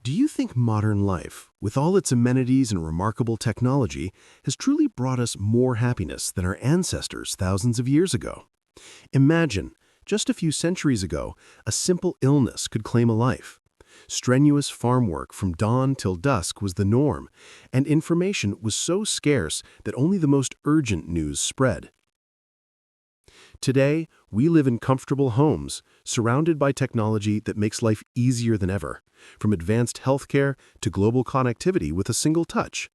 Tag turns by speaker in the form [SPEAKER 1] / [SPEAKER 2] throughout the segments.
[SPEAKER 1] Do you think modern life, with all its amenities and remarkable technology, has truly brought us more happiness than our ancestors thousands of years ago? Imagine, just a few centuries ago, a simple illness could claim a life. Strenuous farm work from dawn till dusk was the norm, and information was so scarce that only the most urgent news spread. Today, we live in comfortable homes, surrounded by technology that makes life easier than ever, from advanced healthcare to global connectivity with a single touch.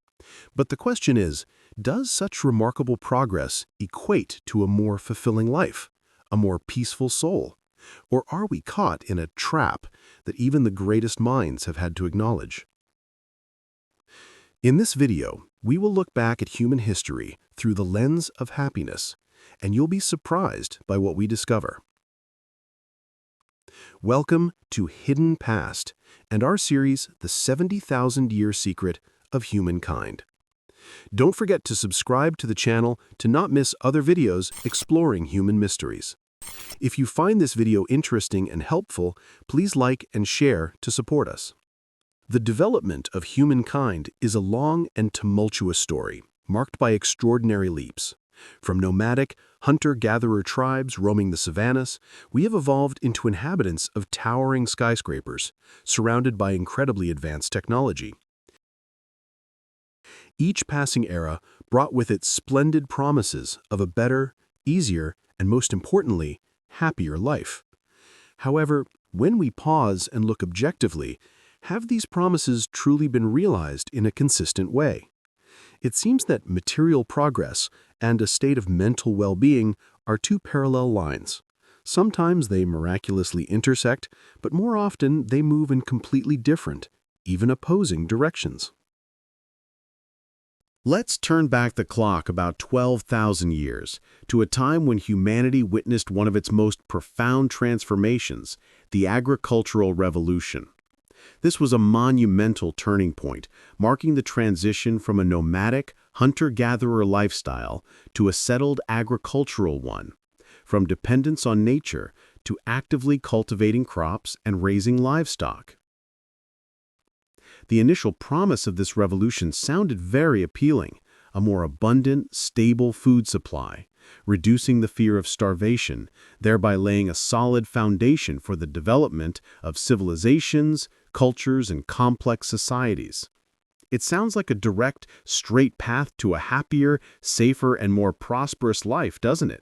[SPEAKER 1] But the question is, does such remarkable progress equate to a more fulfilling life, a more peaceful soul? Or are we caught in a trap that even the greatest minds have had to acknowledge? In this video, we will look back at human history through the lens of happiness, and you'll be surprised by what we discover. Welcome to Hidden Past and our series, The 70,000-Year Secret of Humankind. Don't forget to subscribe to the channel to not miss other videos exploring human mysteries. If you find this video interesting and helpful, please like and share to support us. The development of humankind is a long and tumultuous story, marked by extraordinary leaps. From nomadic, hunter-gatherer tribes roaming the savannas, we have evolved into inhabitants of towering skyscrapers, surrounded by incredibly advanced technology. Each passing era brought with it splendid promises of a better, easier, and most importantly, happier life. However, when we pause and look objectively, have these promises truly been realized in a consistent way? It seems that material progress and a state of mental well-being are two parallel lines. Sometimes they miraculously intersect, but more often they move in completely different, even opposing directions. Let's turn back the clock about 12,000 years to a time when humanity witnessed one of its most profound transformations, the agricultural revolution. This was a monumental turning point, marking the transition from a nomadic, hunter-gatherer lifestyle to a settled agricultural one, from dependence on nature to actively cultivating crops and raising livestock. The initial promise of this revolution sounded very appealing: a more abundant, stable food supply, reducing the fear of starvation, thereby laying a solid foundation for the development of civilizations, cultures, and complex societies. It sounds like a direct, straight path to a happier, safer, and more prosperous life, doesn't it?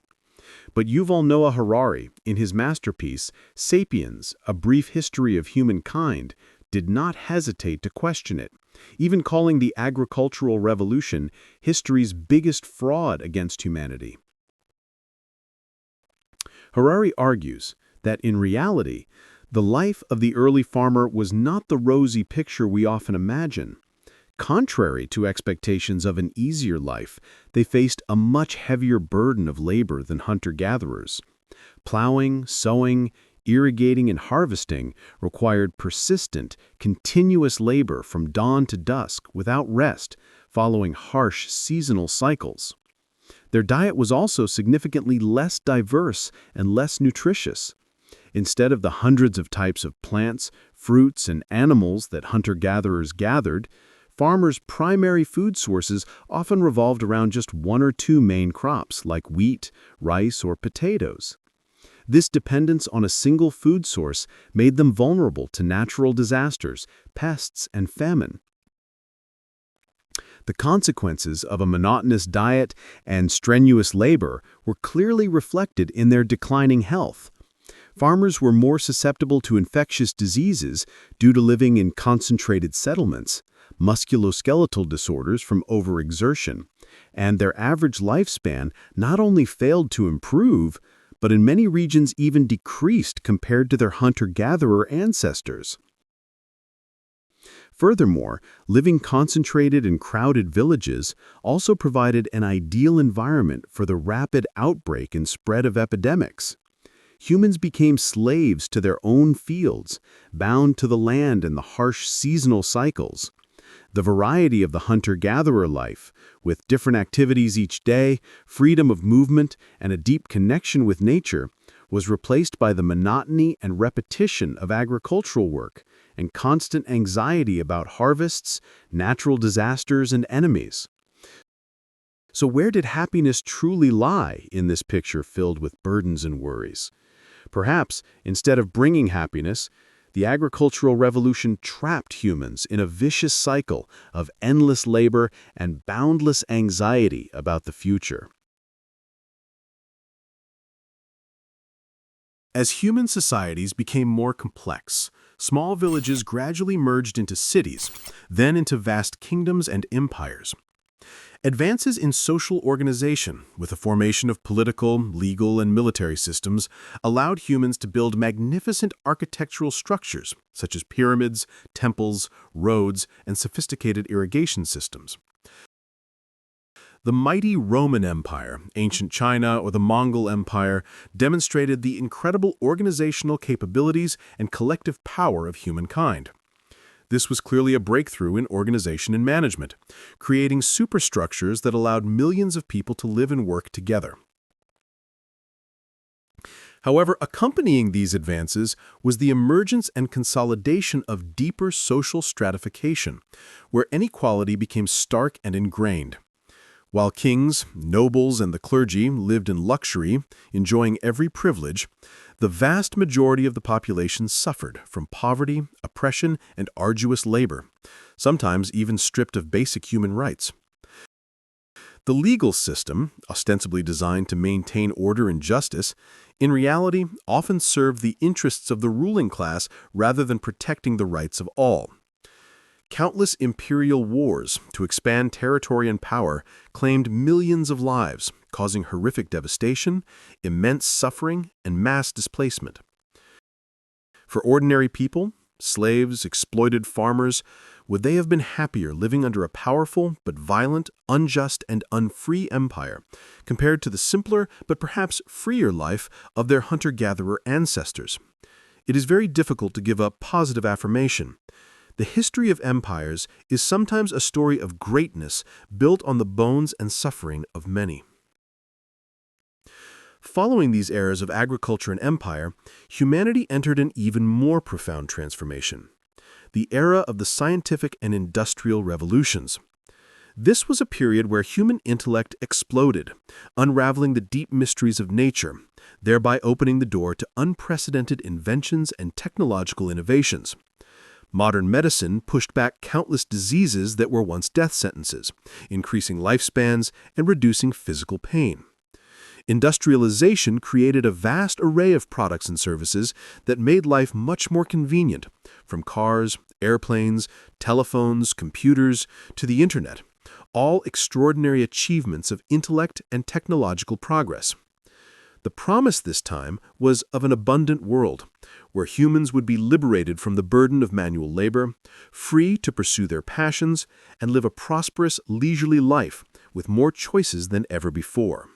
[SPEAKER 1] But Yuval Harari, in his masterpiece, Sapiens, A Brief History of Humankind, did not hesitate to question it, even calling the agricultural revolution history's biggest fraud against humanity. Harari argues that in reality, the life of the early farmer was not the rosy picture we often imagine. Contrary to expectations of an easier life, they faced a much heavier burden of labor than hunter-gatherers. Plowing, sowing, irrigating, and harvesting required persistent, continuous labor from dawn to dusk without rest, following harsh seasonal cycles. Their diet was also significantly less diverse and less nutritious. Instead of the hundreds of types of plants, fruits, and animals that hunter-gatherers gathered, farmers' primary food sources often revolved around just one or two main crops like wheat, rice, or potatoes. This dependence on a single food source made them vulnerable to natural disasters, pests, and famine. The consequences of a monotonous diet and strenuous labor were clearly reflected in their declining health. Farmers were more susceptible to infectious diseases due to living in concentrated settlements, musculoskeletal disorders from overexertion, and their average lifespan not only failed to improve, but in many regions even decreased compared to their hunter-gatherer ancestors. Furthermore, living concentrated in crowded villages also provided an ideal environment for the rapid outbreak and spread of epidemics. Humans became slaves to their own fields, bound to the land and the harsh seasonal cycles. The variety of the hunter-gatherer life, with different activities each day, freedom of movement, and a deep connection with nature, was replaced by the monotony and repetition of agricultural work and constant anxiety about harvests, natural disasters, and enemies. So where did happiness truly lie in this picture filled with burdens and worries? Perhaps, instead of bringing happiness, the agricultural revolution trapped humans in a vicious cycle of endless labor and boundless anxiety about the future. As human societies became more complex, small villages gradually merged into cities, then into vast kingdoms and empires. Advances in social organization, with the formation of political, legal, and military systems, allowed humans to build magnificent architectural structures, such as pyramids, temples, roads, and sophisticated irrigation systems. The mighty Roman Empire, ancient China, or the Mongol Empire demonstrated the incredible organizational capabilities and collective power of humankind. This was clearly a breakthrough in organization and management, creating superstructures that allowed millions of people to live and work together. However, accompanying these advances was the emergence and consolidation of deeper social stratification, where inequality became stark and ingrained. While kings, nobles, and the clergy lived in luxury, enjoying every privilege, the vast majority of the population suffered from poverty, oppression, and arduous labor, sometimes even stripped of basic human rights. The legal system, ostensibly designed to maintain order and justice, in reality often served the interests of the ruling class rather than protecting the rights of all. Countless imperial wars to expand territory and power claimed millions of lives, causing horrific devastation, immense suffering, and mass displacement. For ordinary people, slaves, exploited farmers, would they have been happier living under a powerful but violent, unjust, and unfree empire compared to the simpler but perhaps freer life of their hunter-gatherer ancestors? It is very difficult to give a positive affirmation. The history of empires is sometimes a story of greatness built on the bones and suffering of many. Following these eras of agriculture and empire, humanity entered an even more profound transformation, the era of the scientific and industrial revolutions. This was a period where human intellect exploded, unraveling the deep mysteries of nature, thereby opening the door to unprecedented inventions and technological innovations. Modern medicine pushed back countless diseases that were once death sentences, increasing lifespans and reducing physical pain. Industrialization created a vast array of products and services that made life much more convenient, from cars, airplanes, telephones, computers, to the internet, all extraordinary achievements of intellect and technological progress. The promise this time was of an abundant world, where humans would be liberated from the burden of manual labor, free to pursue their passions, and live a prosperous, leisurely life with more choices than ever before.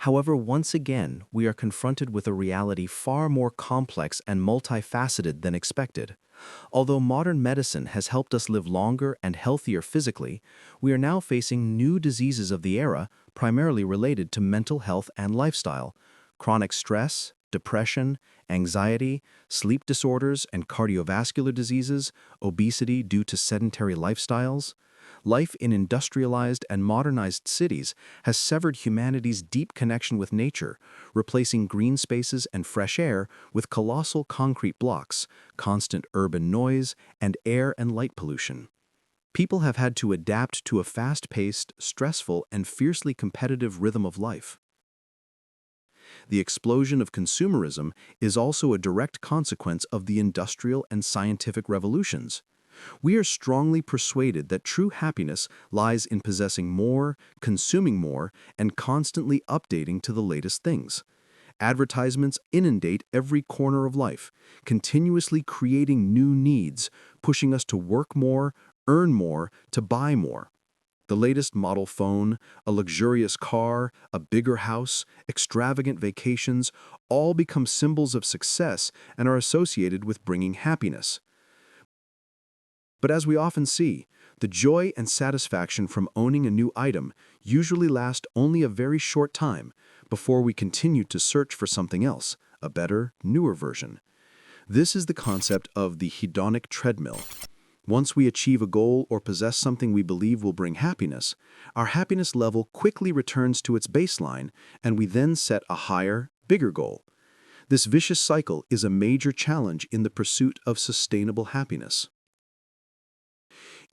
[SPEAKER 2] However, once again, we are confronted with a reality far more complex and multifaceted than expected. Although modern medicine has helped us live longer and healthier physically, we are now facing new diseases of the era, primarily related to mental health and lifestyle. Chronic stress, depression, anxiety, sleep disorders, and cardiovascular diseases, obesity due to sedentary lifestyles. Life in industrialized and modernized cities has severed humanity's deep connection with nature, replacing green spaces and fresh air with colossal concrete blocks, constant urban noise, and air and light pollution. People have had to adapt to a fast-paced, stressful, and fiercely competitive rhythm of life. The explosion of consumerism is also a direct consequence of the industrial and scientific revolutions. We are strongly persuaded that true happiness lies in possessing more, consuming more, and constantly updating to the latest things. Advertisements inundate every corner of life, continuously creating new needs, pushing us to work more, earn more, to buy more. The latest model phone, a luxurious car, a bigger house, extravagant vacations, all become symbols of success and are associated with bringing happiness. But as we often see, the joy and satisfaction from owning a new item usually last only a very short time before we continue to search for something else, a better, newer version. This is the concept of the hedonic treadmill. Once we achieve a goal or possess something we believe will bring happiness, our happiness level quickly returns to its baseline, and we then set a higher, bigger goal. This vicious cycle is a major challenge in the pursuit of sustainable happiness.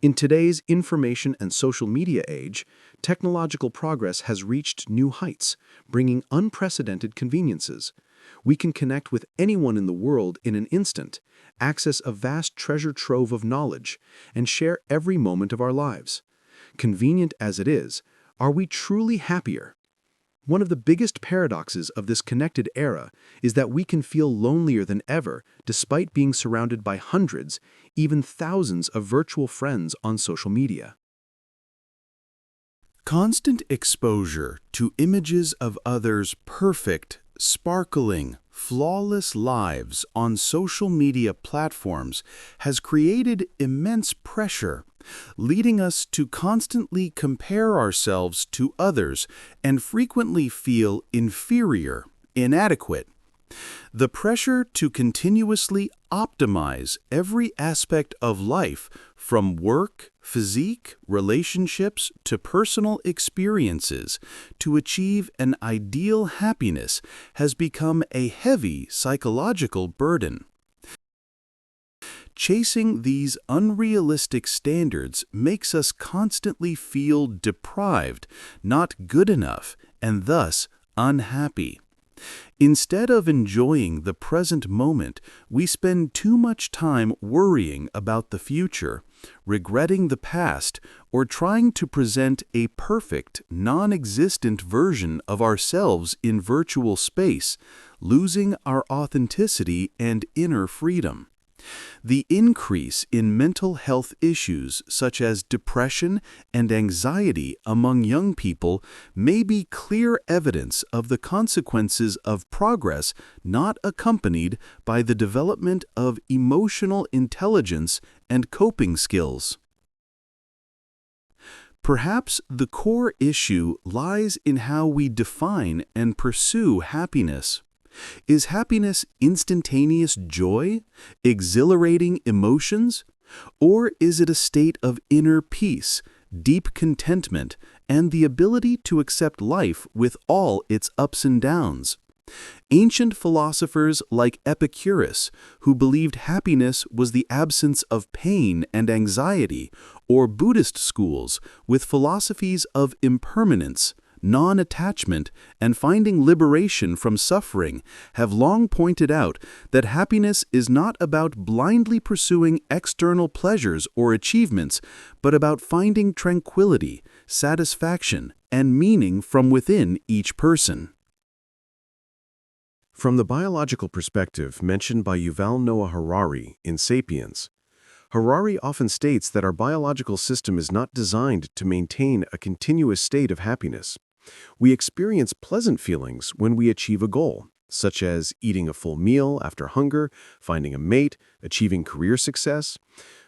[SPEAKER 2] In today's information and social media age, technological progress has reached new heights, bringing unprecedented conveniences. We can connect with anyone in the world in an instant, access a vast treasure trove of knowledge, and share every moment of our lives. Convenient as it is, are we truly happier? One of the biggest paradoxes of this connected era is that we can feel lonelier than ever despite being surrounded by hundreds, even thousands of virtual friends on social media.
[SPEAKER 1] Constant exposure to images of others' perfect, sparkling, flawless lives on social media platforms has created immense pressure, leading us to constantly compare ourselves to others and frequently feel inferior, inadequate. The pressure to continuously optimize every aspect of life, from work, physique, relationships, to personal experiences, to achieve an ideal happiness has become a heavy psychological burden. Chasing these unrealistic standards makes us constantly feel deprived, not good enough, and thus unhappy. Instead of enjoying the present moment, we spend too much time worrying about the future, regretting the past, or trying to present a perfect, non-existent version of ourselves in virtual space, losing our authenticity and inner freedom. The increase in mental health issues such as depression and anxiety among young people may be clear evidence of the consequences of progress not accompanied by the development of emotional intelligence and coping skills. Perhaps the core issue lies in how we define and pursue happiness. Is happiness instantaneous joy, exhilarating emotions, or is it a state of inner peace, deep contentment, and the ability to accept life with all its ups and downs? Ancient philosophers like Epicurus, who believed happiness was the absence of pain and anxiety, or Buddhist schools with philosophies of impermanence, non-attachment, and finding liberation from suffering, have long pointed out that happiness is not about blindly pursuing external pleasures or achievements, but about finding tranquility, satisfaction, and meaning from within each person. From the biological perspective mentioned by Yuval Noah Harari in Sapiens, Harari often states that our biological system is not designed to maintain a continuous state of happiness. We experience pleasant feelings when we achieve a goal, such as eating a full meal after hunger, finding a mate, achieving career success.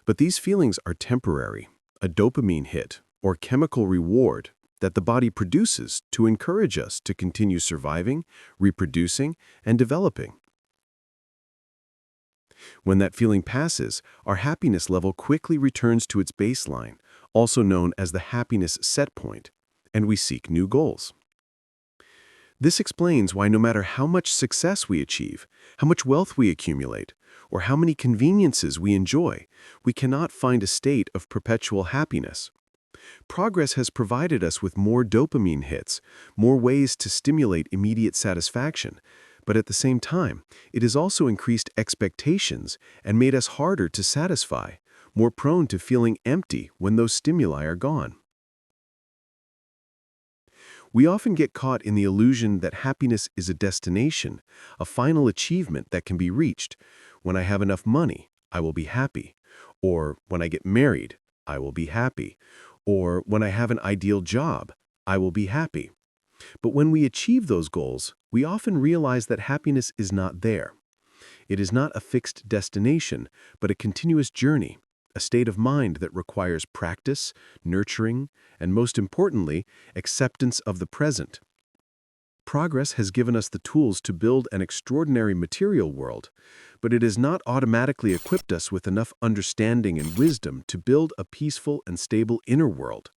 [SPEAKER 1] But these feelings are temporary, a dopamine hit or chemical reward that the body produces to encourage us to continue surviving, reproducing, and developing. When that feeling passes, our happiness level quickly returns to its baseline, also known as the happiness set point, and we seek new goals. This explains why no matter how much success we achieve, how much wealth we accumulate, or how many conveniences we enjoy, we cannot find a state of perpetual happiness. Progress has provided us with more dopamine hits, more ways to stimulate immediate satisfaction, but at the same time, it has also increased expectations and made us harder to satisfy, more prone to feeling empty when those stimuli are gone. We often get caught in the illusion that happiness is a destination, a final achievement that can be reached. When I have enough money, I will be happy. Or when I get married, I will be happy. Or when I have an ideal job, I will be happy. But when we achieve those goals, we often realize that happiness is not there. It is not a fixed destination, but a continuous journey, a state of mind that requires practice, nurturing, and most importantly, acceptance of the present. Progress has given us the tools to build an extraordinary material world, but it has not automatically equipped us with enough understanding and wisdom to build a peaceful and stable inner world.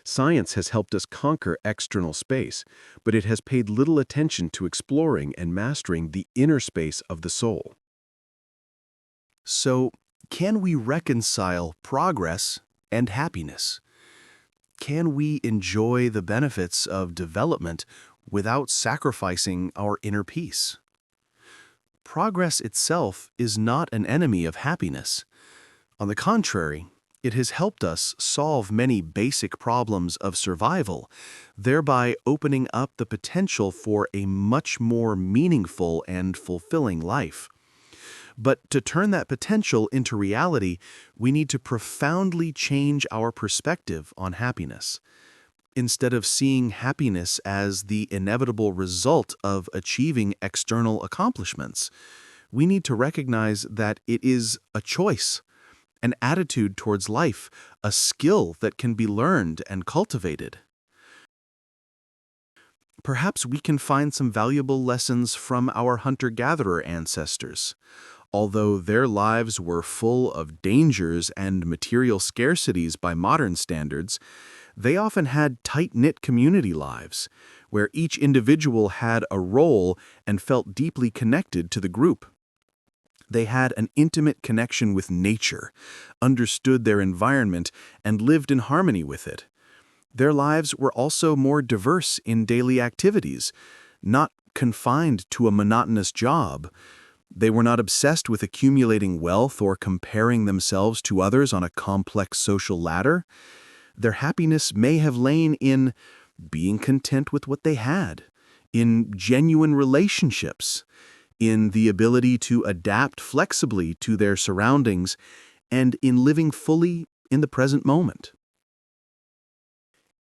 [SPEAKER 1] Science has helped us conquer external space, but it has paid little attention to exploring and mastering the inner space of the soul.
[SPEAKER 3] So, can we reconcile progress and happiness? Can we enjoy the benefits of development without sacrificing our inner peace? Progress itself is not an enemy of happiness. On the contrary, it has helped us solve many basic problems of survival, thereby opening up the potential for a much more meaningful and fulfilling life. But to turn that potential into reality, we need to profoundly change our perspective on happiness. Instead of seeing happiness as the inevitable result of achieving external accomplishments, we need to recognize that it is a choice, an attitude towards life, a skill that can be learned and cultivated. Perhaps we can find some valuable lessons from our hunter-gatherer ancestors. Although their lives were full of dangers and material scarcities by modern standards, they often had tight-knit community lives, where each individual had a role and felt deeply connected to the group. They had an intimate connection with nature, understood their environment, and lived in harmony with it. Their lives were also more diverse in daily activities, not confined to a monotonous job. They were not obsessed with accumulating wealth or comparing themselves to others on a complex social ladder. Their happiness may have lain in being content with what they had, in genuine relationships, in the ability to adapt flexibly to their surroundings, and in living fully in the present moment.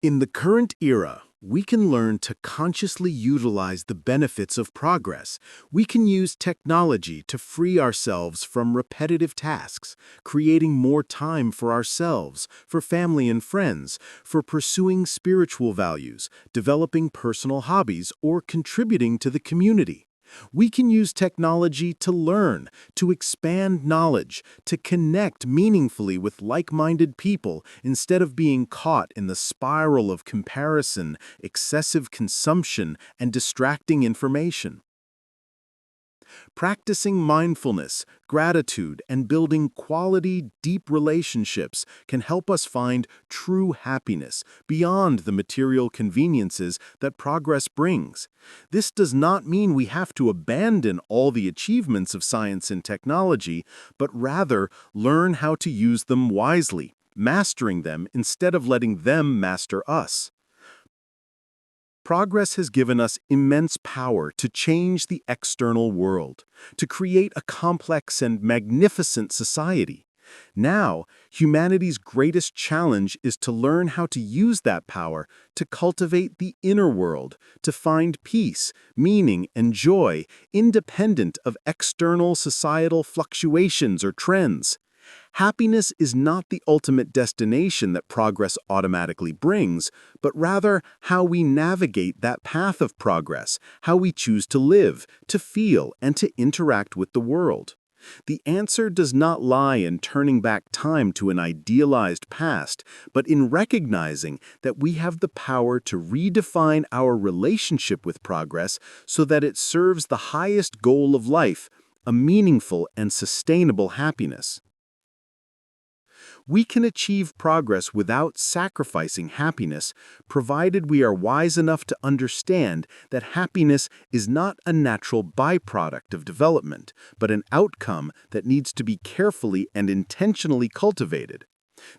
[SPEAKER 1] In the current era, we can learn to consciously utilize the benefits of progress. We can use technology to free ourselves from repetitive tasks, creating more time for ourselves, for family and friends, for pursuing spiritual values, developing personal hobbies, or contributing to the community. We can use technology to learn, to expand knowledge, to connect meaningfully with like-minded people instead of being caught in the spiral of comparison, excessive consumption, and distracting information. Practicing mindfulness, gratitude, and building quality, deep relationships can help us find true happiness beyond the material conveniences that progress brings. This does not mean we have to abandon all the achievements of science and technology, but rather learn how to use them wisely, mastering them instead of letting them master us. Progress has given us immense power to change the external world, to create a complex and magnificent society. Now, humanity's greatest challenge is to learn how to use that power to cultivate the inner world, to find peace, meaning, and joy, independent of external societal fluctuations or trends. Happiness is not the ultimate destination that progress automatically brings, but rather how we navigate that path of progress, how we choose to live, to feel, and to interact with the world. The answer does not lie in turning back time to an idealized past, but in recognizing that we have the power to redefine our relationship with progress so that it serves the highest goal of life, a meaningful and sustainable happiness. We can achieve progress without sacrificing happiness, provided we are wise enough to understand that happiness is not a natural byproduct of development, but an outcome that needs to be carefully and intentionally cultivated.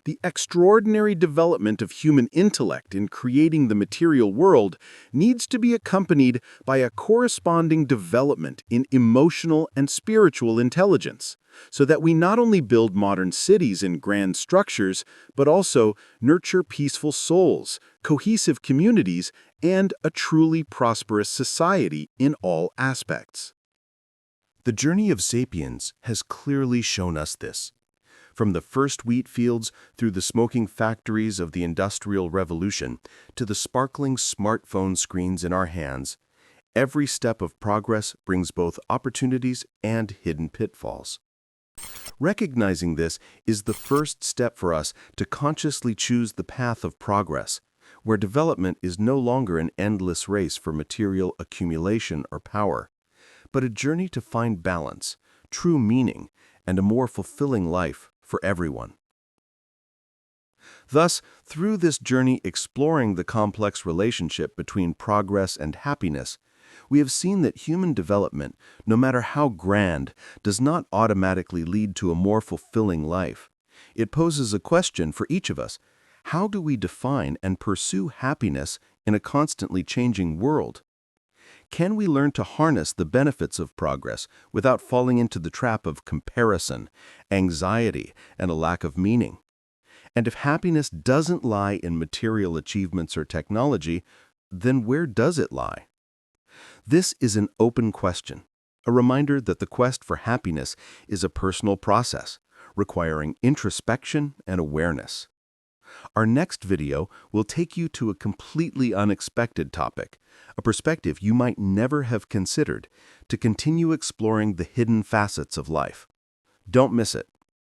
[SPEAKER 1] The extraordinary development of human intellect in creating the material world needs to be accompanied by a corresponding development in emotional and spiritual intelligence, so that we not only build modern cities and grand structures, but also nurture peaceful souls, cohesive communities, and a truly prosperous society in all aspects.
[SPEAKER 3] The journey of Sapiens has clearly shown us this. From the first wheat fields through the smoking factories of the Industrial Revolution to the sparkling smartphone screens in our hands, every step of progress brings both opportunities and hidden pitfalls. Recognizing this is the first step for us to consciously choose the path of progress, where development is no longer an endless race for material accumulation or power, but a journey to find balance, true meaning, and a more fulfilling life for everyone. Thus, through this journey exploring the complex relationship between progress and happiness, we have seen that human development, no matter how grand, does not automatically lead to a more fulfilling life. It poses a question for each of us. How do we define and pursue happiness in a constantly changing world? Can we learn to harness the benefits of progress without falling into the trap of comparison, anxiety, and a lack of meaning? And if happiness doesn't lie in material achievements or technology, then where does it lie? This is an open question, a reminder that the quest for happiness is a personal process, requiring introspection and awareness. Our next video will take you to a completely unexpected topic, a perspective you might never have considered, to continue exploring the hidden facets of life. Don't miss it.